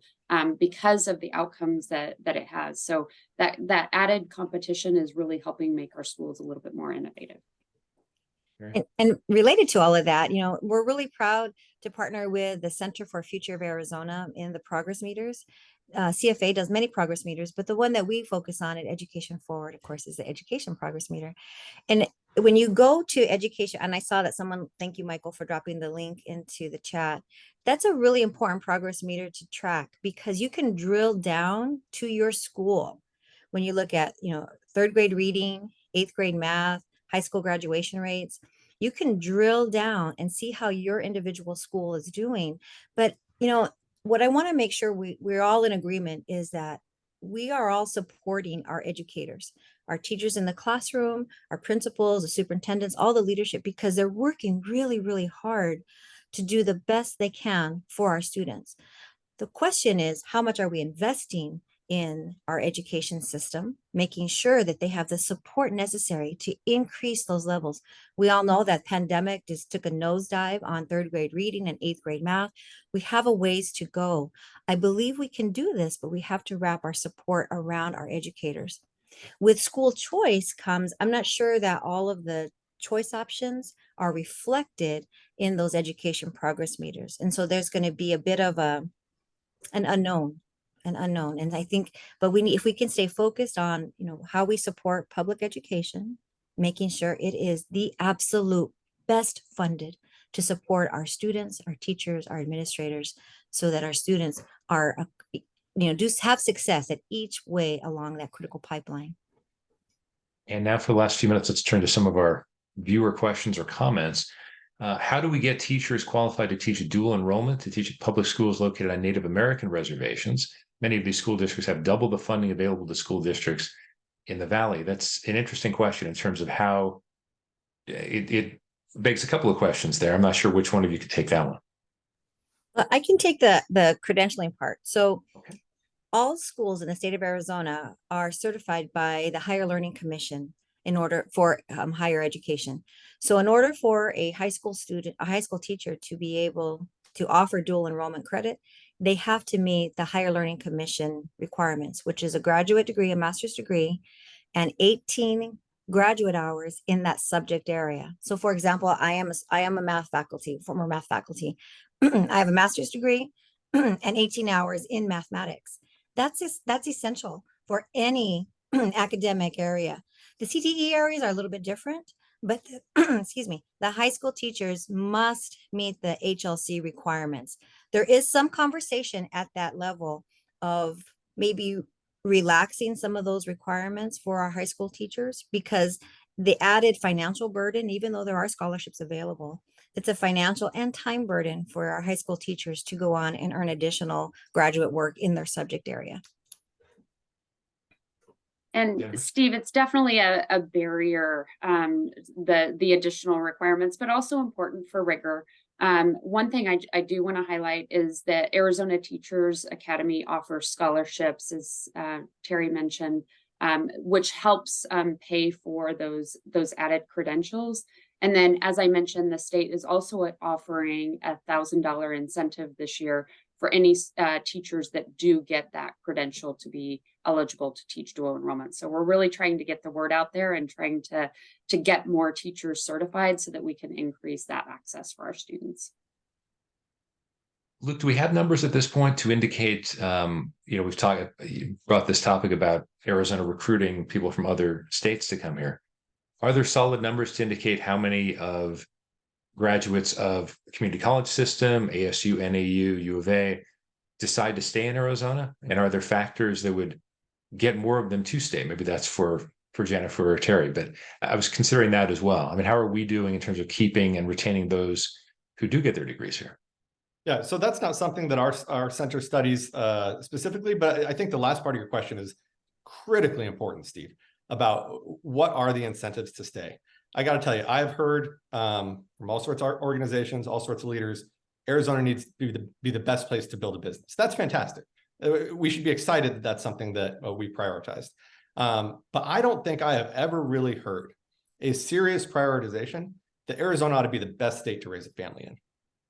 because of the outcomes that it has. So that added competition is really helping make our schools a little bit more innovative. And related to all of that, we're really proud to partner with the Center for Future of Arizona in the progress meters. CFA does many progress meters, but the one that we focus on at Education Forward, of course, is the education progress meter. And when you go to education, and I saw that thank you, Michael, for dropping the link into the chat. That's a really important progress meter to track because you can drill down to your school. When you look at, third grade reading, 8th grade math, high school graduation rates, you can drill down and see how your individual school is doing. But, what I want to make sure we're all in agreement is that we are all supporting our educators, our teachers in the classroom, our principals, the superintendents, all the leadership, because they're working really, really hard to do the best they can for our students. The question is, how much are we investing in our education system, making sure that they have the support necessary to increase those levels? We all know that pandemic just took a nosedive on 3rd grade reading and 8th grade math. We have a ways to go. I believe we can do this, but we have to wrap our support around our educators. With school choice comes, I'm not sure that all of the choice options are reflected in those education progress meters. And so there's going to be a bit of an unknown. And I think, but if we can stay focused on, how we support public education, making sure it is the absolute best funded to support our students, our teachers, our administrators, so that our students are, do have success at each way along that critical pipeline. And now for the last few minutes, let's turn to some of our viewer questions or comments. How do we get teachers qualified to teach dual enrollment, to teach at public schools located on Native American reservations? Many of these school districts have double the funding available to school districts in the Valley. That's an interesting question in terms of how it begs a couple of questions there. I'm not sure which one of you could take that one. Well, I can take the credentialing part. So okay. All schools in the state of Arizona are certified by the Higher Learning Commission in order for higher education. So in order for a high school teacher to be able to offer dual enrollment credit, they have to meet the Higher Learning Commission requirements, which is a graduate degree, a master's degree, and 18 graduate hours in that subject area. So for example, I am a math faculty, former math faculty. I have a master's degree and 18 hours in mathematics. That's essential for any academic area. The CTE areas are a little bit different, but excuse me, the high school teachers must meet the HLC requirements. There is some conversation at that level of maybe relaxing some of those requirements for our high school teachers, because the added financial burden, even though there are scholarships available, it's a financial and time burden for our high school teachers to go on and earn additional graduate work in their subject area. And Yeah. Steve, it's definitely a barrier, the additional requirements, but also important for rigor. One thing I do want to highlight is that Arizona Teachers Academy offers scholarships, as Terry mentioned, which helps pay for those added credentials. And then, as I mentioned, the state is also offering a $1,000 incentive this year for any teachers that do get that credential to be eligible to teach dual enrollment. So we're really trying to get the word out there and trying to get more teachers certified so that we can increase that access for our students. Luke, do we have numbers at this point to indicate, you brought this topic about Arizona recruiting people from other states to come here. Are there solid numbers to indicate how many of graduates of community college system, ASU, NAU, U of A, decide to stay in Arizona? And are there factors that would get more of them to stay? Maybe that's for Jennifer or Terry, but I was considering that as well. I mean, how are we doing in terms of keeping and retaining those who do get their degrees here? Yeah, so that's not something that our center studies specifically, but I think the last part of your question is critically important, Steve, about what are the incentives to stay. I got to tell you, I've heard from all sorts of organizations, all sorts of leaders, Arizona needs to be the best place to build a business. That's fantastic. We should be excited that that's something that we prioritized. But I don't think I have ever really heard a serious prioritization that Arizona ought to be the best state to raise a family in,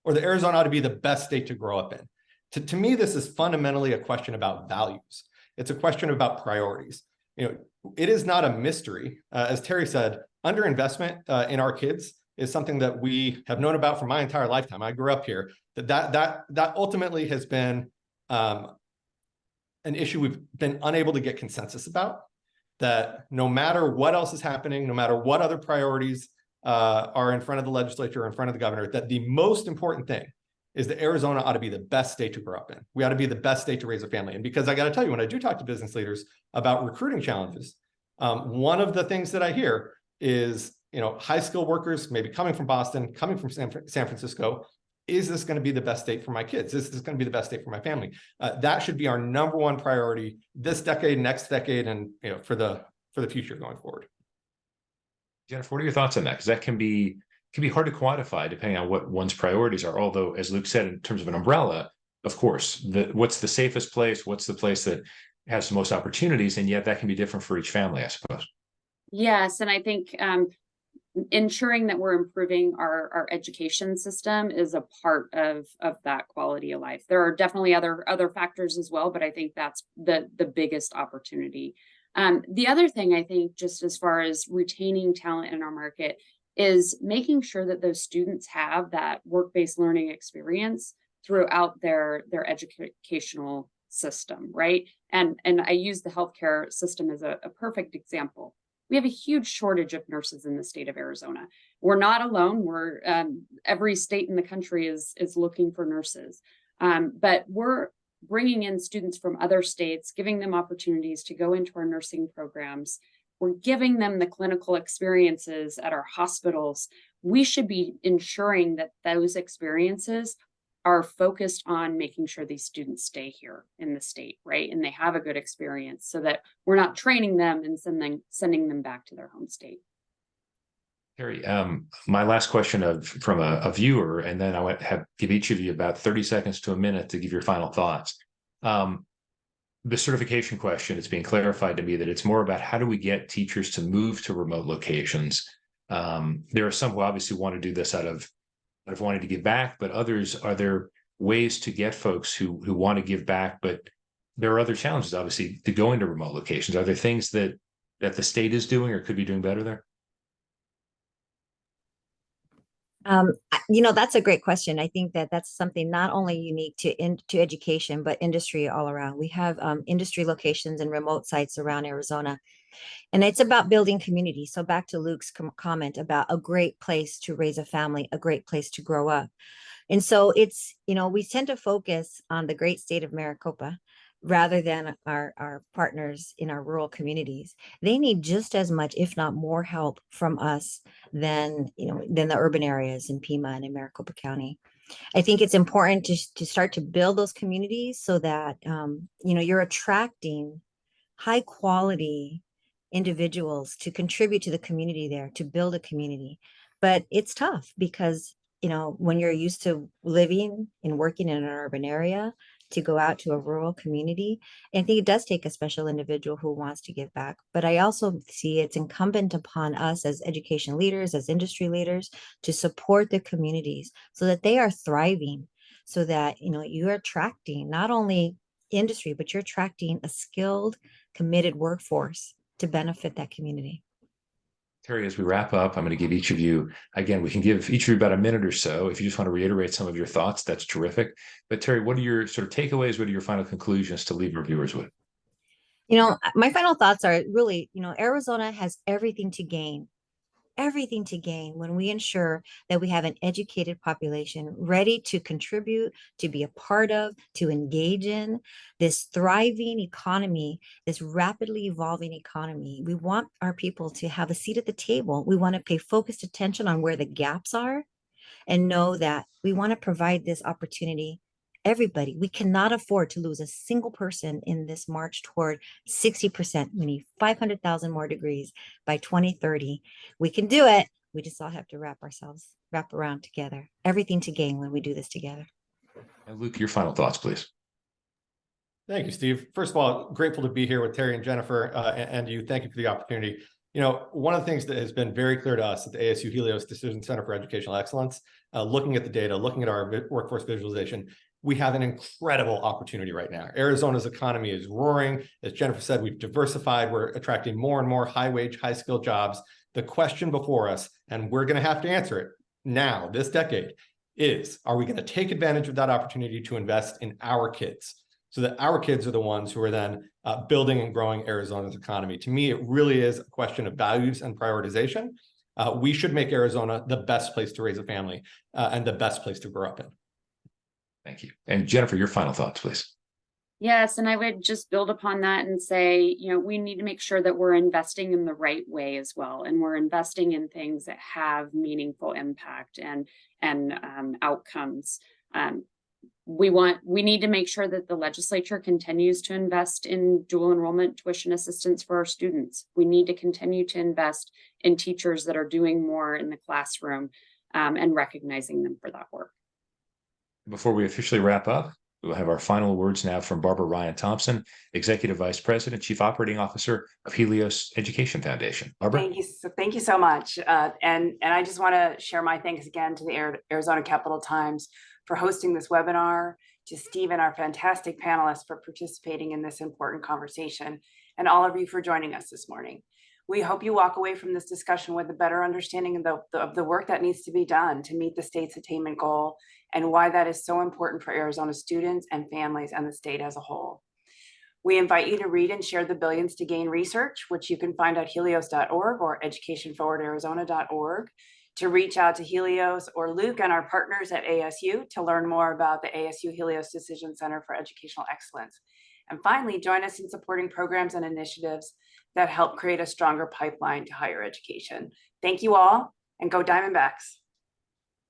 or that Arizona ought to be the best state to grow up in. To me, this is fundamentally a question about values. It's a question about priorities. It is not a mystery, as Terry said, underinvestment in our kids is something that we have known about for my entire lifetime. I grew up here. That ultimately has been an issue we've been unable to get consensus about. That no matter what else is happening, no matter what other priorities are in front of the legislature or in front of the governor, that the most important thing is that Arizona ought to be the best state to grow up in. We ought to be the best state to raise a family in. Because I got to tell you, when I do talk to business leaders about recruiting challenges, one of the things that I hear is, high skilled workers maybe coming from Boston, coming from San Francisco. Is this going to be the best state for my kids? Is this going to be the best state for my family? That should be our number one priority this decade, next decade, and for the future going forward. Jennifer, what are your thoughts on that? Because that can be hard to quantify depending on what one's priorities are. Although, as Luke said, in terms of an umbrella, of course, what's the safest place? What's the place that has the most opportunities? And yet that can be different for each family, I suppose. Yes, and I think ensuring that we're improving our education system is a part of that quality of life. There are definitely other factors as well, but I think that's the biggest opportunity. The other thing I think, just as far as retaining talent in our market, is making sure that those students have that work-based learning experience throughout their educational system, right? And I use the healthcare system as a perfect example. We have a huge shortage of nurses in the state of Arizona. We're not alone. We're every state in the country is looking for nurses, but we're bringing in students from other states, giving them opportunities to go into our nursing programs. We're giving them the clinical experiences at our hospitals. We should be ensuring that those experiences are focused on making sure these students stay here in the state, right? And they have a good experience so that we're not training them and sending them back to their home state. Terry, my last question from a viewer, and then I want to give each of you about 30 seconds to a minute to give your final thoughts. The certification question, it's being clarified to me that it's more about how do we get teachers to move to remote locations. There are some who obviously want to do this out of wanting to give back, but others, are there ways to get folks who want to give back, but there are other challenges, obviously, to go into remote locations? Are there things that that the state is doing or could be doing better there? That's a great question. I think that that's something not only unique to education, but industry all around. We have industry locations and remote sites around Arizona, and it's about building community. So back to Luke's comment about a great place to raise a family, a great place to grow up. And so we tend to focus on the great state of Maricopa rather than our partners in our rural communities. They need just as much, if not more help from us than the urban areas in Pima and in Maricopa County. I think it's important to start to build those communities so that, you're attracting high quality individuals to contribute to the community there, to build a community. But it's tough because, when you're used to living and working in an urban area, to go out to a rural community, I think it does take a special individual who wants to give back. But I also see it's incumbent upon us as education leaders, as industry leaders, to support the communities so that they are thriving, so that, you're attracting not only industry, but you're attracting a skilled, committed workforce to benefit that community. Terry, as we wrap up, I'm going to give each of you, again, we can give each of you about a minute or so. If you just want to reiterate some of your thoughts, that's terrific. But Terry, what are your sort of takeaways? What are your final conclusions to leave our viewers with? My final thoughts are really, Arizona has everything to gain when we ensure that we have an educated population ready to contribute, to be a part of, to engage in this thriving economy, this rapidly evolving economy. We want our people to have a seat at the table. We want to pay focused attention on where the gaps are and know that we want to provide this opportunity. Everybody, we cannot afford to lose a single person in this march toward 60%. We need 500,000 more degrees by 2030. We can do it. We just all have to wrap around together. Everything to gain when we do this together. And Luke, your final thoughts, please. Thank you, Steve. First of all, grateful to be here with Terry and Jennifer, and you. Thank you for the opportunity. One of the things that has been very clear to us at the ASU Helios Decision Center for Educational Excellence, looking at the data, looking at our workforce visualization, we have an incredible opportunity right now. Arizona's economy is roaring. As Jennifer said, we've diversified. We're attracting more and more high-wage, high-skilled jobs. The question before us, and we're going to have to answer it now, this decade, is, are we going to take advantage of that opportunity to invest in our kids so that our kids are the ones who are then building and growing Arizona's economy? To me, it really is a question of values and prioritization. We should make Arizona the best place to raise a family and the best place to grow up in. Thank you. And Jennifer, your final thoughts, please. Yes, and I would just build upon that and say, we need to make sure that we're investing in the right way as well, and we're investing in things that have meaningful impact and outcomes. We need to make sure that the legislature continues to invest in dual enrollment tuition assistance for our students. We need to continue to invest in teachers that are doing more in the classroom and recognizing them for that work. Before we officially wrap up, we'll have our final words now from Barbara Ryan Thompson, Executive Vice President, Chief Operating Officer of Helios Education Foundation. Barbara? Thank you so much. And I just want to share my thanks again to the Arizona Capital Times for hosting this webinar, to Steve and our fantastic panelists for participating in this important conversation, and all of you for joining us this morning. We hope you walk away from this discussion with a better understanding of the work that needs to be done to meet the state's attainment goal, and why that is so important for Arizona students and families and the state as a whole. We invite you to read and share the Billions to Gain research, which you can find at helios.org or educationforwardarizona.org, to reach out to Helios or Luke and our partners at ASU to learn more about the ASU Helios Decision Center for Educational Excellence. And finally, join us in supporting programs and initiatives that help create a stronger pipeline to higher education. Thank you all, and go Diamondbacks.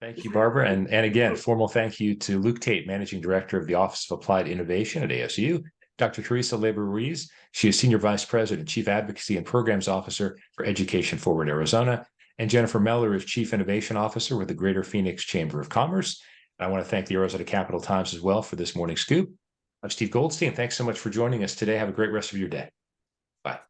Thank you, Barbara. And again, formal thank you to Luke Tate, Managing Director of the Office of Applied Innovation at ASU, Dr. Teresa Leber-Ruiz. She is Senior Vice President, Chief Advocacy and Programs Officer for Education Forward Arizona, and Jennifer Meller is Chief Innovation Officer with the Greater Phoenix Chamber of Commerce. And I want to thank the Arizona Capital Times as well for this morning's scoop. I'm Steve Goldstein. Thanks so much for joining us today. Have a great rest of your day. Bye.